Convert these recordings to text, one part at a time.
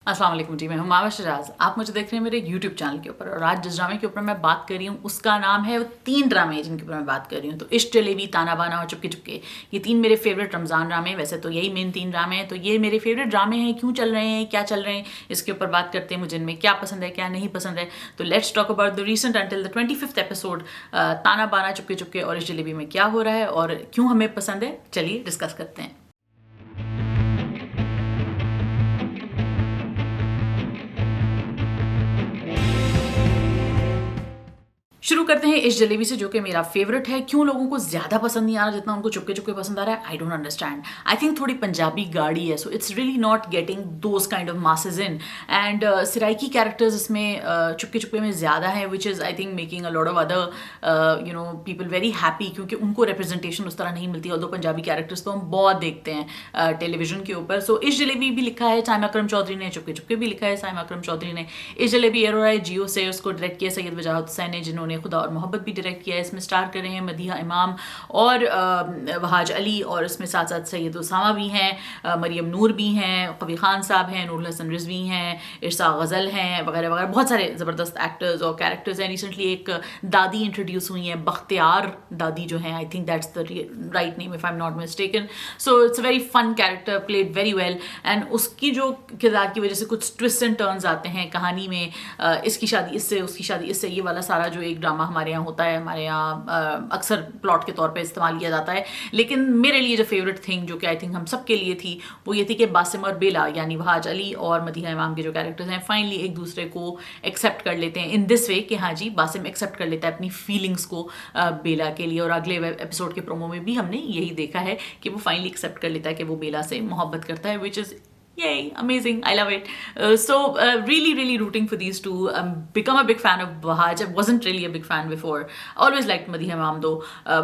अस्सलाम वालेकुम जी, मैं हूं मावा शजाज। आप मुझे देख रहे हैं मेरे YouTube चैनल के ऊपर और आज जिस ड्रामे के ऊपर मैं बात कर रही हूँ उसका नाम है, वो 3 ड्रामे हैं जिनके ऊपर मैं बात कर रही हूँ। तो इश्क जलेबी, ताना बाना और चुपके चुपके, ये 3 मेरे फेवरेट रमज़ान ड्रामे हैं। वैसे तो यही मेन 3 ड्रामे हैं, तो ये मेरे फेवरेट ड्रामे हैं। क्यों चल रहे हैं, क्या चल रहे हैं, इसके ऊपर बात करते हैं। मुझे इनमें क्या पसंद है, क्या नहीं पसंद है। तो let's talk about the recent until the 25th episode, ताना बाना, चुपके चुपके और इश्क जलेबी में क्या हो रहा है और क्यों हमें पसंद है। चलिए डिस्कस करते हैं। शुरू करते हैं इस जलेबी से, जो कि मेरा फेवरेट है। क्यों लोगों को ज्यादा पसंद नहीं आ रहा जितना उनको चुपके चुपके पसंद आ रहा है, I don't understand. I think थोड़ी पंजाबी गाड़ी है, so it's really not getting those kind of masses in. And Saraiki characters इसमें चुपके चुपके में ज्यादा है, which is I think making a lot of other people very happy, क्योंकि उनको रिप्रेजेंटेशन उस तरह नहीं मिलती। और दो पंजाबी कैरेक्टर्स तो हम बहुत देखते हैं टेलीविजन के ऊपर। सो इस जलेबी भी लिखा है साइमा अकरम चौधरी ने, चुपके चुपके भी लिखा है साइमा अकरम चौधरी ने। इस जलेबी एयर हो रहा है जियो से, उसको डायरेक्ट किया सैयद वजाहत हुसैन ने, जिन्होंने खुदा और मोहब्बत भी डायरेक्ट किया है। इसमें स्टार कर रहे हैं मदीहा इमाम और वहाज अली, और इसमें साथ साथ सैयद उसामा भी हैं, मरियम नूर भी हैं, कबीर खान साहब हैं, नूरुल हसन रिजवी हैं, इरसा गज़ल हैं, वगैरह वगैरह। बहुत सारे ज़बरदस्त एक्टर्स और कैरेक्टर्स हैं। रिसेंटली एक दादी इंट्रोड्यूस हुई हैं, बख्तियार दादी जो हैं, I think that's the right name if I am not mistaken. So it's a very fun character, played very well. And उसकी जो किरदार की वजह से कुछ ट्विस्ट एंड टर्न्स आते हैं कहानी में, इसकी शादी इससे, उसकी शादी इससे, ये वाला सारा जो एक ड्रामा हमारे यहाँ होता है, हमारे यहाँ अक्सर प्लॉट के तौर पे इस्तेमाल किया जाता है। लेकिन मेरे लिए जो फेवरेट थिंग, जो कि आई थिंक हम सब के लिए थी, वो ये थी कि बासिम और बेला यानी वहाज अली और मदीहा इमाम के जो कैरेक्टर्स हैं, फाइनली एक दूसरे को एक्सेप्ट कर लेते हैं इन दिस वे कि हाँ जी, बासिम एक्सेप्ट कर लेता है अपनी फीलिंग्स को बेला के लिए। और अगले एपिसोड के प्रोमो में भी हमने यही देखा है कि वो फाइनली एक्सेप्ट कर लेता है कि वो बेला से मोहब्बत करता है, which is yay, amazing, I love it. Really rooting for these two. Become a big fan of Wahaj. I wasn't really a big fan before. Always liked Madiha Imam though,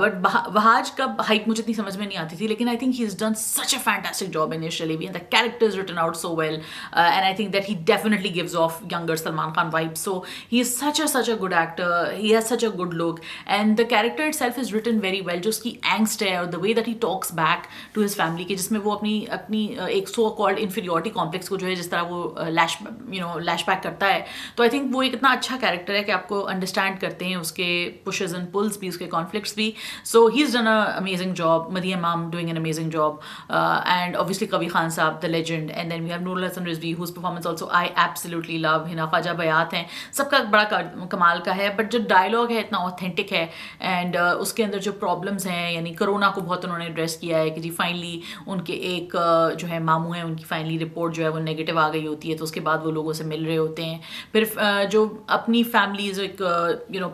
but Wahaj का hype मुझे इतनी समझ में नहीं आती थी, लेकिन I think he's done such a fantastic job initially, and the character is written out so well, and I think that he definitely gives off younger Salman Khan vibes. So he is such a good actor. He has such a good look, and the character itself is written very well. जो उसकी angst है और the way that he talks back to his family, कि जिसमें वो अपनी एक so called inferiority complex को जो है जिस तरह वो लैश बैक करता है, तो आई थिंक वो एक इतना अच्छा कैरेक्टर है कि आपको अंडरस्टैंड करते हैं उसके पुशेस एंड पुल्स भी, उसके कॉन्फ्लिक्ट्स भी। So he is done a amazing job, Madiha Imam doing an amazing job, and obviously Kabir Khan साहब the legend, and then we have Nurul Hasan Rizvi whose performance also I absolutely love. Hina Khwaja Bayat हैं, सबका बड़ा कमाल का है, बट जो डायलॉग है इतना ऑथेंटिक है। एंड उसके अंदर जो प्रॉब्लम्स हैं, यानी कोरोना को बहुत उन्होंने एड्रेस किया है कि जी फाइनली उनके एक जो है मामू हैं, उनकी फाइनली रिपोर्ट जो है वो नेगेटिव आ गई होती है, तो उसके बाद वो लोगों से मिल रहे होते हैं। फिर जो अपनी फैमिलीज, एक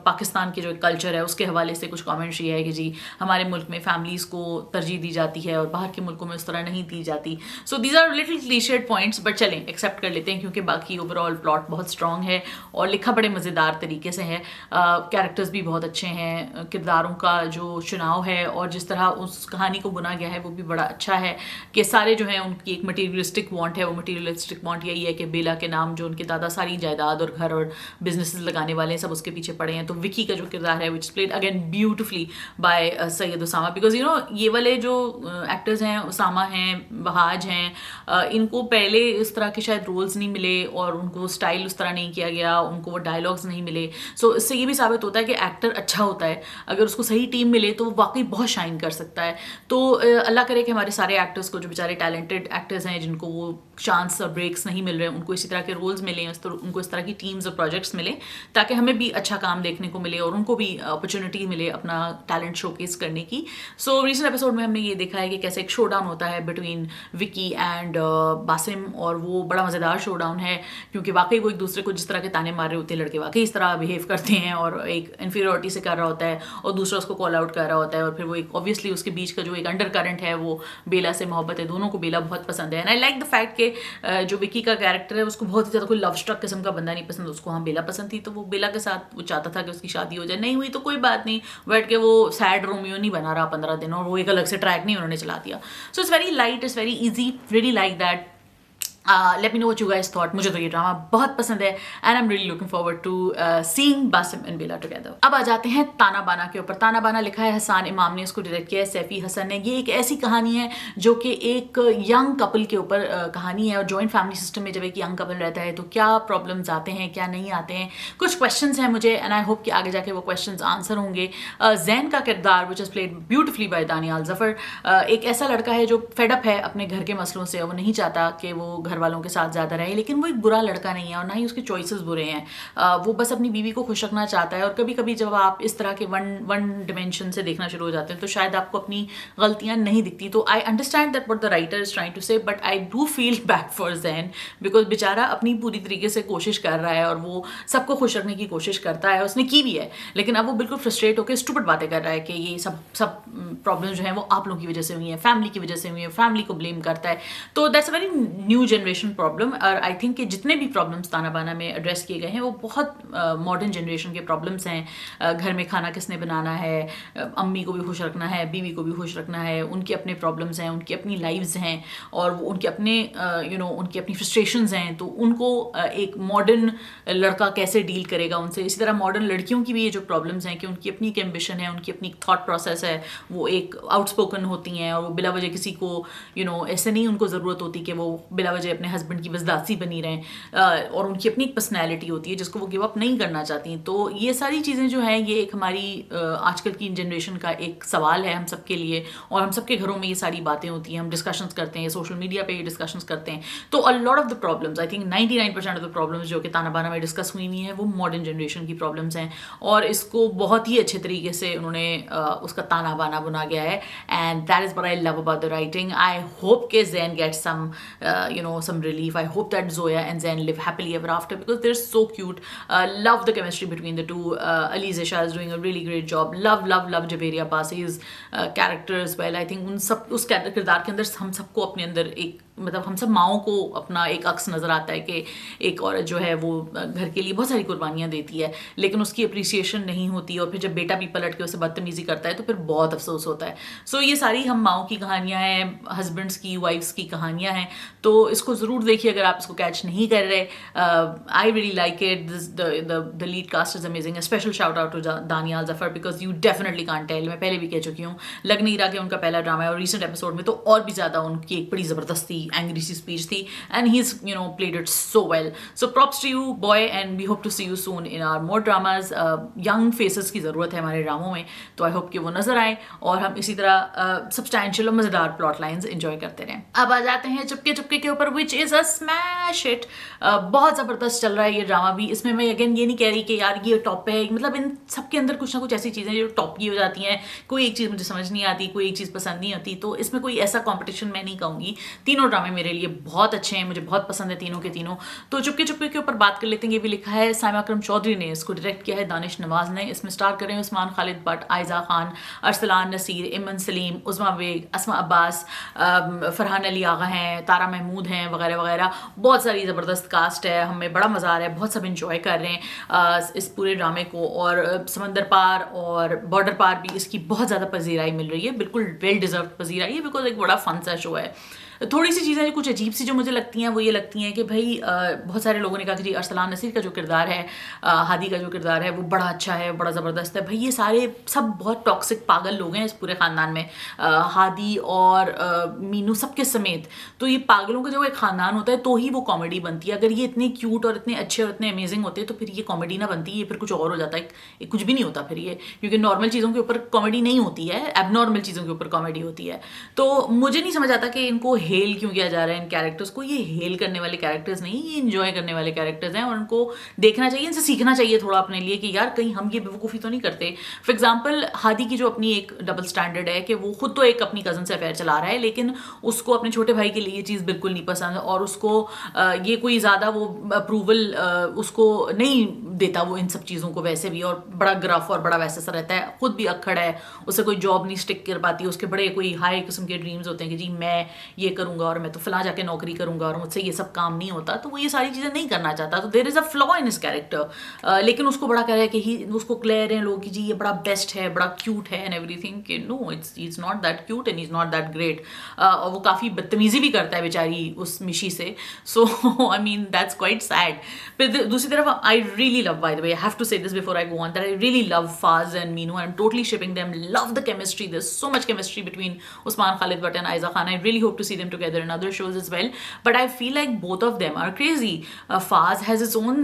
पाकिस्तान के जो एक कल्चर है उसके हवाले से कुछ कमेंट्री है कि जी हमारे मुल्क में फैमिलीज़ को तरजीह दी जाती है और बाहर के मुल्कों में उस तरह नहीं दी जाती। So these are little clichéd points, but चलें एक्सेप्ट कर लेते हैं, क्योंकि बाकी ओवरऑल प्लॉट बहुत स्ट्रॉन्ग है और लिखा बड़े मज़ेदार तरीके से है। कैरेक्टर्स भी बहुत अच्छे हैं, किरदारों का जो चुनाव है और जिस तरह उस कहानी को बुना गया है वो भी बड़ा अच्छा है कि सारे जो हैं उनकी एक मटीरियलिस्टिक वांट है। वो मटीरियलिस्टिक वांट यही है कि बेला के नाम जो उनके दादा सारी जायदाद और घर और बिजनेसेस लगाने वाले हैं, सब उसके पीछे पड़े हैं। तो विकी का जो किरदार है which played again beautifully by Syed Usama, because ये वाले जो एक्टर्स हैं, उसामा हैं, बहाज हैं, इनको पहले इस तरह के शायद रोल्स नहीं मिले और उनको स्टाइल उस तरह नहीं किया गया, उनको वो डायलॉग्स नहीं मिले। सो इससे ये भी साबित होता है कि एक्टर अच्छा होता है, अगर उसको सही टीम मिले तो वो वाकई बहुत शाइन कर सकता है। तो अल्लाह करे कि हमारे सारे एक्टर्स को, जो बेचारे टैलेंटेड एक्टर्स हैं जिनको वो चांस और ब्रेक्स नहीं मिल रहे, उनको इसी तरह के रोल्स मिलें, उनको इस तरह की टीम्स और प्रोजेक्ट्स मिले, ताकि हमें भी अच्छा काम देखने को मिले और उनको भी अपॉर्चुनिटी मिले अपना टैलेंट शोकेस करने की। सो रिसेंट एपिसोड में हमने ये देखा है कि कैसे एक शोडाउन होता है बिटवीन विकी एंड बासिम, और वो बड़ा मज़ेदार शोडाउन है, क्योंकि वाकई वो एक दूसरे को जिस तरह के ताने मार रहे होते हैं, लड़के वाकई इस तरह बिहेव करते हैं और एक इन्फीरियरिटी से कर रहा होता है और दूसरा उसको कॉल आउट कर रहा होता है, और फिर वो एक ऑब्वियसली उसके बीच का जो एक अंडर करंट है वो बेला से मोहब्बत है, दोनों को बेला बहुत पसंद है। And I like the fact कि जो विकी का कैरेक्टर है उसको बहुत ही ज़्यादा कोई लव स्ट्रक किस्म का बंदा नहीं पसंद, उसको हाँ बेला पसंद थी, तो वो बेला के साथ वो चाहता था कि उसकी शादी हो जाए। नहीं हुई तो कोई बात नहीं, बैठ के वो सैड रोमियो नहीं बना रहा 15 दिन और वो एक अलग से ट्रैक नहीं उन्होंने चला दिया। So it's very light, it's very easy, really like that. Let me know what you guys thought. मुझे तो ये ड्रामा बहुत पसंद है and I am really looking forward to seeing Basim and Bela together. अब आ जाते हैं ताना बाना के ऊपर। ताना बाना लिखा है हसान इमाम ने, इसको डायरेक्ट किया है सैफी हसन ने। ये एक ऐसी कहानी है जो कि एक यंग कपल के ऊपर कहानी है, और जॉइंट फैमिली सिस्टम में जब एक यंग कपल रहता है तो क्या प्रॉब्लम्स आते हैं, क्या नहीं आते हैं, कुछ क्वेश्चंस हैं मुझे, एंड आई होप कि आगे जाके वो क्वेश्चंस आंसर होंगे। जैन का किरदार which is played beautifully by Daniyal Zafar, एक ऐसा लड़का है जो फेडअप है अपने घर के मसलों से, और वो नहीं चाहता कि वो घर वालों के साथ ज़्यादा रहे, लेकिन वो एक बुरा लड़का नहीं है और ना ही उसके चॉइसेस बुरे हैं। वो बस अपनी बीवी को खुश रखना चाहता है। और कभी कभी जब आप इस तरह के वन डिमेंशन से देखना शुरू हो जाते हैं तो शायद आपको अपनी गलतियां नहीं दिखती। तो I understand that what the writer is trying to say, but I do feel bad for Zain, because बेचारा अपनी पूरी तरीके से कोशिश कर रहा है और वो सबको खुश रखने की कोशिश करता है, उसने की भी है, लेकिन अब वो बिल्कुल फ्रस्ट्रेट होकर स्टूपिड बातें कर रहा है कि ये सब प्रॉब्लम्स जो हैं वो आप लोगों की वजह से हुई हैं, फैमिली की वजह से हुई है, फैमिली को ब्लेम करता है। तो that's a very new generation problem. और आई थिंक कि जितने भी प्रॉब्लम्स ताना बाना में एड्रेस किए गए हैं वो बहुत मॉडर्न जनरेशन के प्रॉब्लम्स हैं। घर में खाना किसने बनाना है, अम्मी को भी खुश रखना है, बीवी को भी खुश रखना है, उनके अपने प्रॉब्लम्स हैं, उनकी अपनी लाइव्स हैं, और वो उनके अपने उनकी अपनी फ्रस्ट्रेशंस हैं। तो उनको एक मॉडर्न लड़का कैसे डील करेगा उनसे। इसी तरह मॉडर्न लड़कियों की भी ये जो प्रॉब्लम्स हैं कि उनकी अपनी एक एम्बिशन है, उनकी अपनी थॉट प्रोसेस है, वो एक आउटस्पोकन होती हैं और वो बिला वजह किसी को ऐसे नहीं उनको ज़रूरत होती कि वो बिला वजह अपने हस्बैंड की बस दासी बनी रहें, और उनकी अपनी एक पर्सनैलिटी होती है जिसको वो गिव अप नहीं करना चाहती। तो ये सारी चीज़ें जो हैं ये एक हमारी आजकल की जनरेशन का एक सवाल है हम सबके लिए, और हम सबके घरों में ये सारी बातें होती हैं, हम डिस्कशंस करते हैं, सोशल मीडिया पे ये डिस्कशंस करते हैं। तो a lot of the problems, I think 99% of the problems जो कि ताना बाना में डिस्कस हुई नहीं है वो मॉडर्न जनरेशन की प्रॉब्लम्स हैं, और इसको बहुत ही अच्छे तरीके से उन्होंने उसका ताना बाना बुना गया है, and that is what I love about the writing. I hope के Zain get some relief. I hope that Zoya and Zen live happily ever after because they're so cute. Love the chemistry between the two. Alize Shah is doing a really great job. Love Javeria Basi's character as well. I think उस किरदार के अंदर हम सबको अपने अंदर एक मतलब हम सब माओं को अपना एक अक्स नज़र आता है कि एक औरत जो है वो घर के लिए बहुत सारी कुर्बानियाँ देती है, लेकिन उसकी अप्रिसिएशन नहीं होती, और फिर जब बेटा भी पलट के उसे बदतमीज़ी करता है तो फिर बहुत अफसोस होता है। सो ये सारी हम माओं की कहानियाँ हैं, हस्बैंड्स की, वाइफ्स की कहानियाँ हैं। तो इसको ज़रूर देखिए अगर आप इसको कैच नहीं कर रहे। I really like it. The lead cast is amazing. Special shout out to Daniyal Zafar because you definitely can't tell. मैं पहले भी कह चुकी हूँ, लग नहीं रहा कि उनका पहला ड्रामा है, और रिसेंट एपिसोड में तो और भी ज़्यादा उनकी एक बड़ी ज़बरदस्ती एंग्री सी स्पीच थी, and he is played it so well. So props to you boy, and we hope to see you soon in our more dramas. Young faces की ज़रूरत है हमारे ड्रामों में, तो आई होप कि वो नजर आए और हम इसी तरह सब्सटैंशियल और मज़ेदार प्लॉट लाइन्स एंजॉय करते रहें। अब आ जाते हैं चुपके चुपके के ऊपर, which is a smash hit. बहुत ज़बरदस्त चल रहा है ये ड्रामा भी। इसमें मैं अगेन ये नहीं कह रही कि यार ये टॉप पे है, मतलब इन सबके अंदर कुछ ना कुछ ऐसी चीज़ें जो टॉप की हो जाती हैं। कोई एक चीज़ मुझे समझ नहीं आती, कोई एक चीज़ पसंद नहीं आती, तो इसमें कोई ऐसा कॉम्पिटिशन मैं नहीं कहूँगी। तीनों ड्रामे मेरे लिए बहुत अच्छे हैं, मुझे बहुत पसंद है तीनों के तीनों। तो चुपके चुपके के ऊपर बात कर लेते हैं। ये भी लिखा है साइमा अकरम चौधरी ने, इसको डायरेक्ट किया है दानिश नवाज ने। इसमें स्टार कर रहे हैं उस्मान खालिद भट्ट, आयजा खान, अरसलान नसीर, इमन सलीम, उज़मा बेग, अस्मा अब्बास, फरहान अली आगा हैं, तारा महमूद हैं, वगैरह वगैरह। बहुत सारी ज़बरदस्त कास्ट है, हमें बड़ा मज़ा आ रहा है, बहुत सब इंजॉय कर रहे हैं इस पूरे ड्रामे को। और समंदर पार और बॉर्डर पार भी इसकी बहुत ज़्यादा पजीराई मिल रही है, बिल्कुल वेल डिज़र्व पजीराई है, बिकॉज एक बड़ा फन सा शो है। थोड़ी सी चीज़ें कुछ अजीब सी जो मुझे लगती हैं वो ये लगती हैं कि भाई बहुत सारे लोगों ने कहा कि जी अरसलान नसीर का जो किरदार है, हादी का जो किरदार है वो बड़ा अच्छा है, बड़ा ज़बरदस्त है। भाई ये सारे सब बहुत टॉक्सिक पागल लोग हैं इस पूरे ख़ानदान में, हादी और मीनू सबके समेत। तो ये पागलों का जो एक ख़ानदान होता है तो ही वो कॉमेडी बनती है। अगर ये इतने क्यूट और इतने अच्छे और इतने अमेजिंग होते तो फिर ये कॉमेडी ना बनती, ये फिर कुछ और हो जाता है, कुछ भी नहीं होता फिर ये, क्योंकि नॉर्मल चीज़ों के ऊपर कॉमेडी नहीं होती है, एबनॉर्मल चीज़ों के ऊपर कॉमेडी होती है। तो मुझे नहीं समझ आता कि इनको हेल क्यों किया जा रहा है इन कैरेक्टर्स को। ये हेल करने वाले कैरेक्टर्स नहीं, ये इंजॉय करने वाले कैरेक्टर्स हैं, और उनको देखना चाहिए, इनसे सीखना चाहिए थोड़ा अपने लिए कि यार कहीं हम ये बेवकूफ़ी तो नहीं करते। फॉर एग्जाम्पल हादी की जो अपनी एक डबल स्टैंडर्ड है कि वो खुद तो एक अपनी कज़न से अफेयर चला रहा है, लेकिन उसको अपने छोटे भाई के लिए ये चीज़ बिल्कुल नहीं पसंद, और उसको ये कोई ज़्यादा वो अप्रूवल उसको नहीं देता वो इन सब चीज़ों को वैसे भी, और बड़ा ग्रफ और बड़ा वैसा सा रहता है, खुद भी अक्खड़ है, उसे कोई जॉब नहीं स्टिक कर पाती, उसके बड़े कोई हाई किस्म के ड्रीम्स होते हैं कि जी मैं ये करूंगा और मैं तो फला जाके नौकरी करूंगा और मुझसे ये सब काम नहीं होता, तो वो ये सारी चीज़ें नहीं करना चाहता. तो there is a flaw in his character. लेकिन उसको बड़ा कह रहा है कि उसको कह रहे हैं लोग कि जी ये बड़ा बेस्ट है, बड़ा क्यूट है एंड एवरीथिंग, कि no, it's not that cute and is not that great. और वो काफ़ी बदतमीजी भी करता है बेचारी उस मिशी से. So I mean that's quite sad. फिर दूसरी तरफ I really love, by the way, I have to say this before I go on, that I really love Faz and Meenu. I'm totally shipping them. Love the chemistry. There's so much chemistry between Usman Khalid Butt and Aiza Khan. I really hope to see them together in other shows as well. But I feel like both of them are crazy. Faz has his own,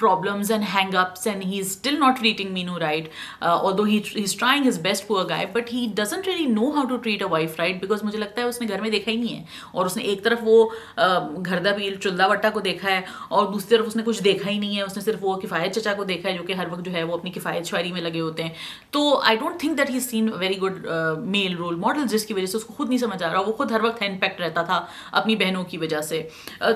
problems and hang-ups, and he's still not treating Meenu right. Although he's trying his best, poor guy, but he doesn't really know how to treat a wife right, because मुझे लगता है उसने घर में देखा ही नहीं है. और उसने एक तरफ वो घरदा पील चुल्दा वट्टा को देखा है, और दूसरी तरफ उसने कुछ देखा ही नहीं है. उसने सिर्फ वो किफ़ायत चचा को देखा है, जो कि हर वक्त जो है वो अपनी किफ़ायत शायरी में लगे होते हैं. तो I don't think that he seen very good male role model, जिसकी वजह से उसको खुद नहीं समझ आ रहा. वो खुद हर वक्त इम्पैक्ट रहता था अपनी बहनों की वजह से.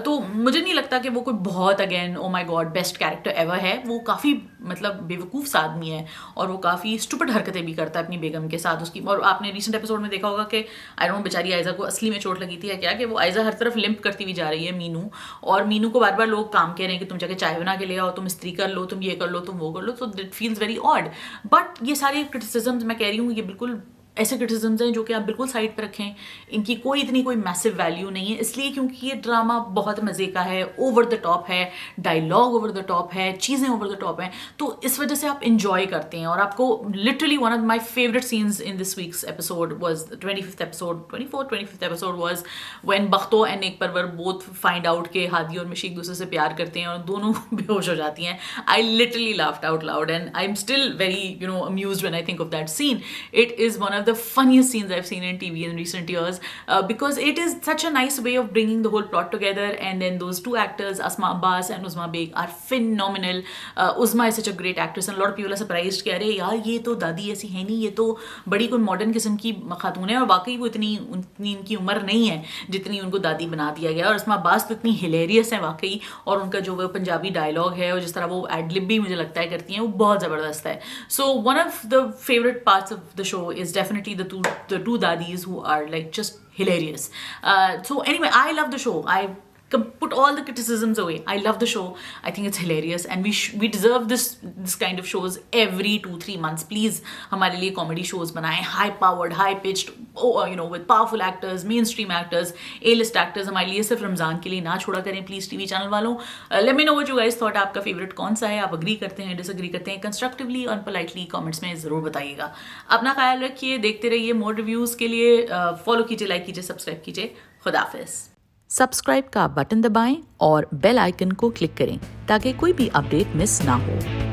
तो मुझे नहीं लगता कि वो कोई बहुत again oh my God best character ever है. वो काफ़ी मतलब बेवकूफ़ सा आदमी है, और वो काफ़ी स्टूपिड हरकतें भी करता है अपनी बेगम के साथ उसकी. और आपने रिसेंट एपिसोड में देखा होगा कि आई डोंट नो बेचारी आयजा को असली में चोट लगी थी या क्या, कि वो आयजा हर तरफ लिम्प करती हुई जा रही है मीनू, और मीनू को बार बार लोग काम कह रहे हैं कि तुम जाके चाय बना के ले आओ, तुम इस्त्री कर लो, तुम ये कर लो, तुम वो कर लो. तो it feels very odd. But ये सारे क्रिटिसिज्म्स मैं कह रही हूँ, ये बिल्कुल ऐसे क्रिटिसिज्म्स हैं जो कि आप बिल्कुल साइड पर रखें. इनकी कोई इतनी कोई मैसिव वैल्यू नहीं है, इसलिए क्योंकि ये ड्रामा बहुत मज़े का है, ओवर द टॉप है, डायलॉग ओवर द टॉप है, चीज़ें ओवर द टॉप हैं. तो इस वजह से आप इंजॉय करते हैं. और आपको literally one of my favourite scenes in this week's episode was 25th episode was when Bakhto and एक परवर बोथ फाइंड आउट के हादी और मिशी एक दूसरे से प्यार करते हैं और दोनों बेहोश हो जाती हैं. I literally laughed out loud and I am still very amused when I think of that scene. It is one of the funniest scenes I've seen in TV in recent years, because it is such a nice way of bringing the whole plot together. And then those two actors, Asma Abbas and Uzma Beg, are phenomenal. Uzma is such a great actress, and a lot of people are surprised कि अरे यार ये तो दादी ऐसी है नहीं, ये तो बड़ी कोई मॉडर्न किस्म की खातून है. और वाकई वो इतनी इनकी उम्र नहीं है जितनी उनको दादी बना दिया गया. और अस्मा अब्बास तो इतनी हिलेरियस है वाकई, और उनका जो वो पंजाबी डायलॉग है और जिस तरह वो एडलिब भी मुझे लगता है करती हैं, वो बहुत ज़बरदस्त है. So one of the favourite parts of the show is definitely the two daddies who are like just hilarious. So anyway, I love the show. I put all the criticisms away. I love the show. I think it's hilarious, and we deserve this kind of shows every 2-3 months. Please हमारे लिए comedy shows बनाएं, high powered, high pitched, with powerful actors, mainstream actors, A-list actors. हमारे लिए सिर्फ रमजान के लिए ना छोड़ा करें प्लीज टीवी चैनल वालों. Let me know what you guys thought. आपका फेवरेट कौन सा है? आप अग्री करते हैं, डिसअग्री करते हैं? कंस्ट्रक्टिवली और पोलाइटली कमेंट्स में ज़रूर बताइएगा. अपना ख्याल रखिए, देखते रहिए. मोर रिव्यूज़ के लिए फॉलो कीजिए, लाइक कीजिए, सब्सक्राइब कीजिए. खुदा हाफिज़. सब्सक्राइब का बटन दबाएं और बेल आइकन को क्लिक करें ताकि कोई भी अपडेट मिस ना हो.